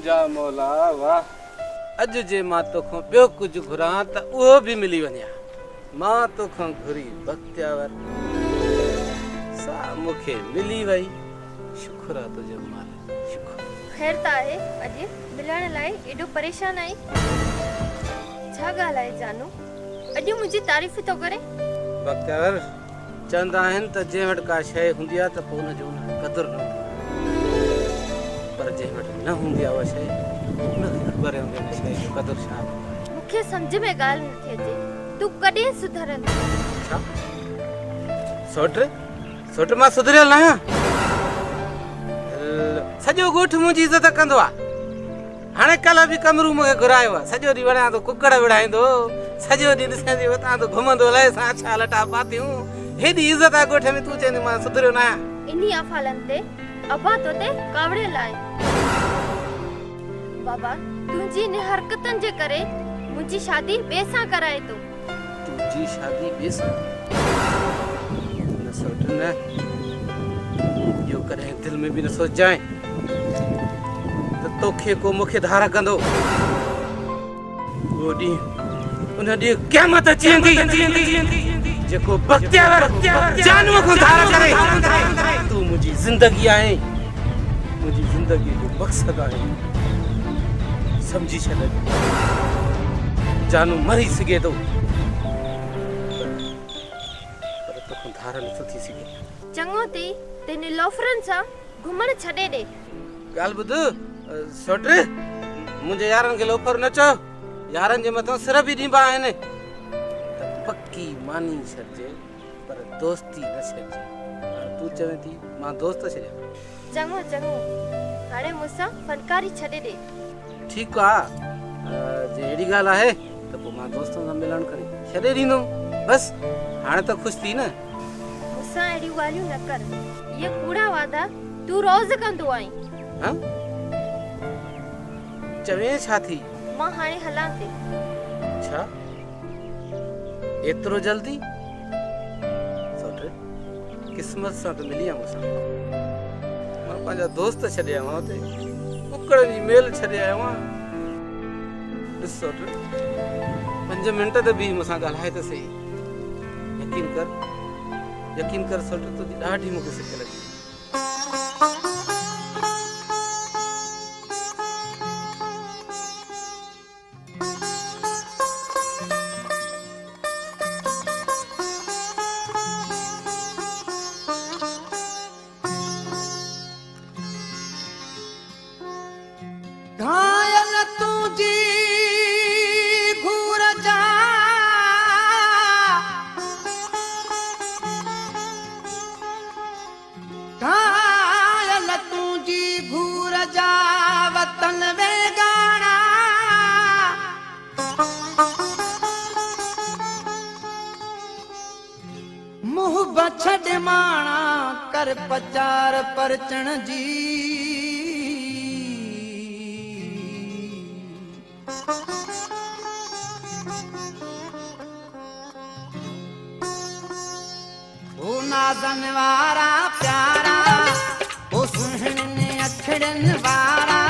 मुंहिंजा मौला वाह अॼु जे मां तोखां ॿियो कुझु घुरां त उहो बि मिली वञे मां तोखां घुरी बख़्तियावर सा मूंखे मिली वई शुक्र आहे तुंहिंजो मालिक शुक्र ख़ैर त आहे अॼु मिलण लाइ एॾो परेशान आई छा ॻाल्हि आहे जानू अॼु मुंहिंजी तारीफ़ थो करे बख़्तियावर चवंदा आहिनि त जंहिं वटि का शइ हूंदी आहे त पोइ हुनजो क़दुरु न हूंदी पर जंहिं वटि न हूंदी आहे उहा शइ उनखे ख़बर हूंदी आहे शइ जो क़दुरु छा मूंखे सम्झ में ॻाल्हि नथी अचे तूं कॾहिं सुधरंदो छा सोट मां सुधरियल न आहियां सॼो ॻोठ मुंहिंजी इज़त कंदो आहे हाणे कल्ह बि कमरू मूंखे घुरायो आहे सॼो ॾींहुं वञा थो कुकड़ विढ़ाईंदो सॼो ॾींहुं ॾिसंदी हुतां तो घुमंदो लहे सां छा लटा पातियूं हेॾी इज़त आहे ॻोठ में तूं चवंदी मां सुधरियो न आहियां इन्ही अफ़ालनि ते अबा तो ते कावड़ियल आहे बाबा तुंहिंजी इन हरकतनि जे करे मुंहिंजी शादी ॿिए सां कराए थो तुंहिंजी शादी ॿिए सां न सोच न इहो कॾहिं दिलि में बि न सोचांइ त तोखे को मूंखे धारा कंदो उहो ॾींहुं उन ॾींहुं क़यामत अची वेंदी जेको बख़्तियावर जानूअ खां धारा करे तूं मुंहिंजी ज़िंदगी आहे मुंहिंजी ज़िंदगीअ जो मक़सदु आहे समझी छॾ जानू मरी सघे थो पर तोखां धारा नथो थी सघे चङो थी ते नीलोफरनि सां घुमण छॾे ॾे ॻाल्हि ॿुध सोट मुंहिंजे यारनि खे लोफर न चओ यारनि जे मथां सिर बि ॾींबा आहिनि त पकी मानी छॾिजे पर दोस्ती न छॾिजे तूं चवे थी मां दोस्त छॾियां चङो हाणे मूंसां फनकारी छॾे ॾे ठीकु आहे जे अहिड़ी ॻाल्हि आहे त पोइ मां दोस्तनि सां मिलण करे छॾे ॾींदुमि बसि हाणे त ख़ुशि थी न मूंसां अहिड़ियूं ॻाल्हियूं न कर इहे कूड़ा वादा तूं रोज़ कंदो आहीं हां चवे छा थी मां हाणे हलां थी छा एतिरो जल्दी सोट किस्मत सां त मिली आहियां मूंसां मां पंहिंजा दोस्त छॾे आयो आहियां हुते कुकड़नि जी मेल छॾे आयो आहियां ॾिस सोट 5 मिंट त बि मूंसां ॻाल्हाए त सही यकीन कर सोट तुंहिंजी ॾाढी मूंखे सिक लॻी छॾ माणा कर पचार परचण जी ओ नाज़न वारा प्यारा ओ सुहिणनि अखड़नि वारा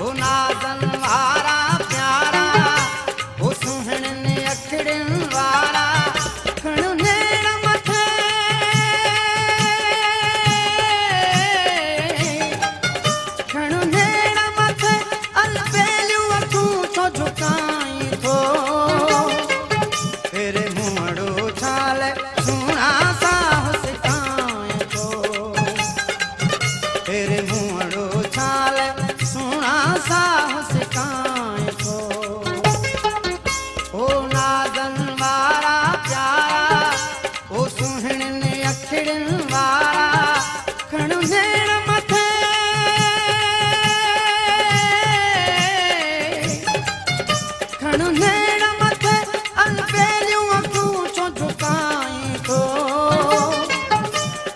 ओ नाज़न वारा प्यारा ओ सुहिणनि अखड़नि वारा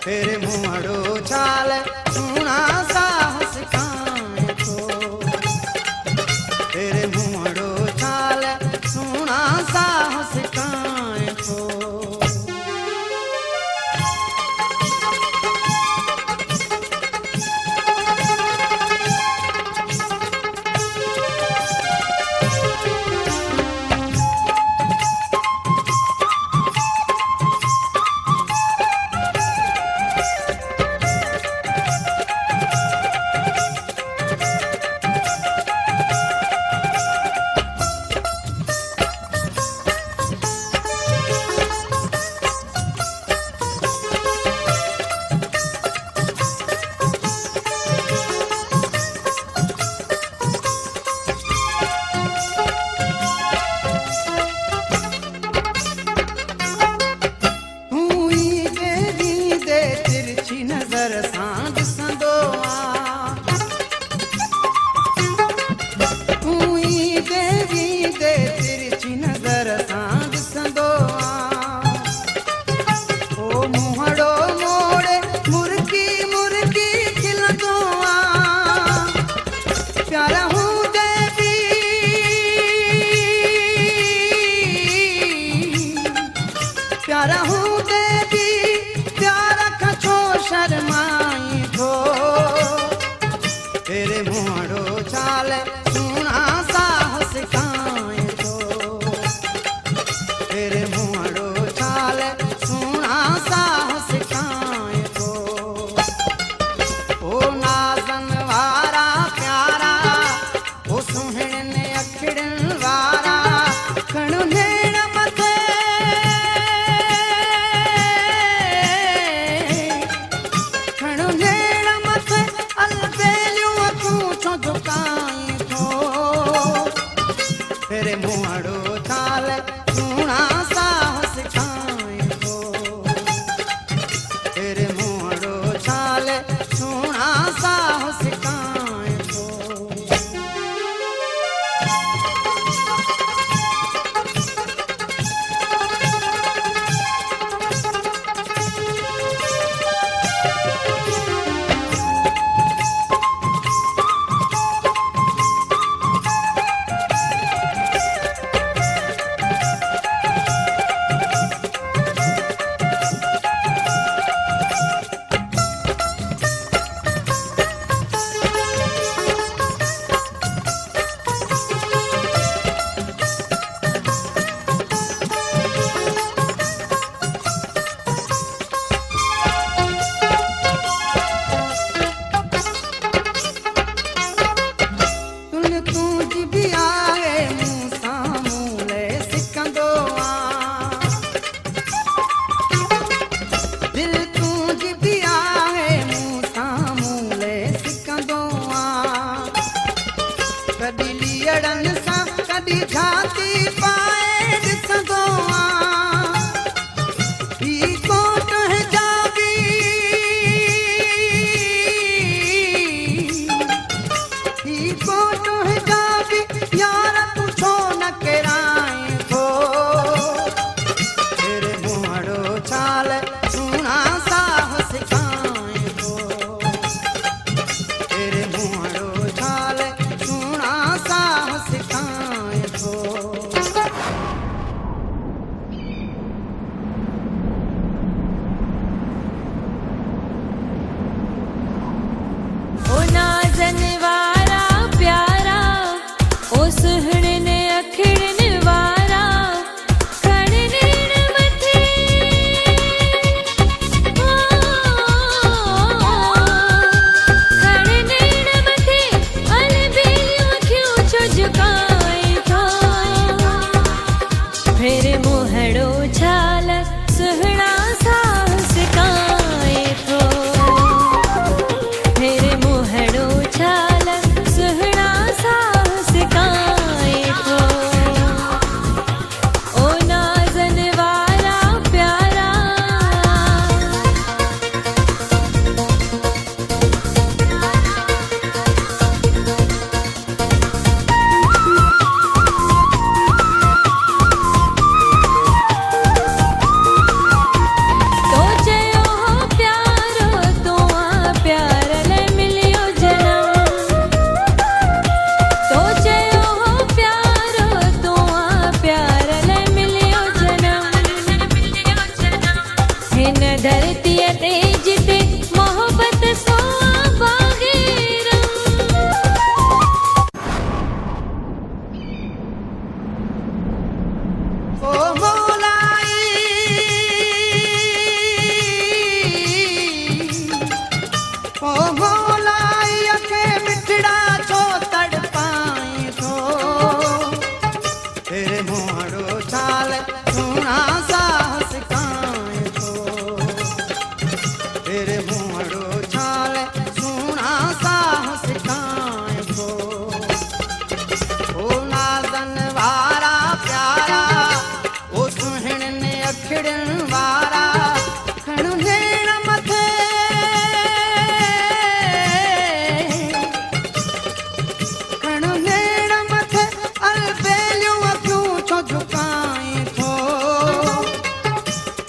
तेरे मुंहड़ो चाल सुना साहस का तेरे मुहड़ो चाल सुना साहस काए थो ओ नाज़न वारा प्यारा ओ सुहिणन अखिड़न वारा खणो नेण मथे खणो नेण मथे अलबेलियूं तूं छो झुकाई थो तेरे मुहड़ो चाल सुना साहस काए थो तेरे मुहड़ो चाल सुना साहस काए थो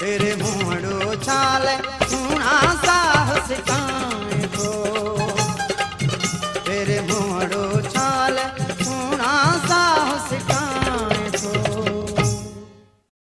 तेरे मुहड़ो चाल सुना साहस का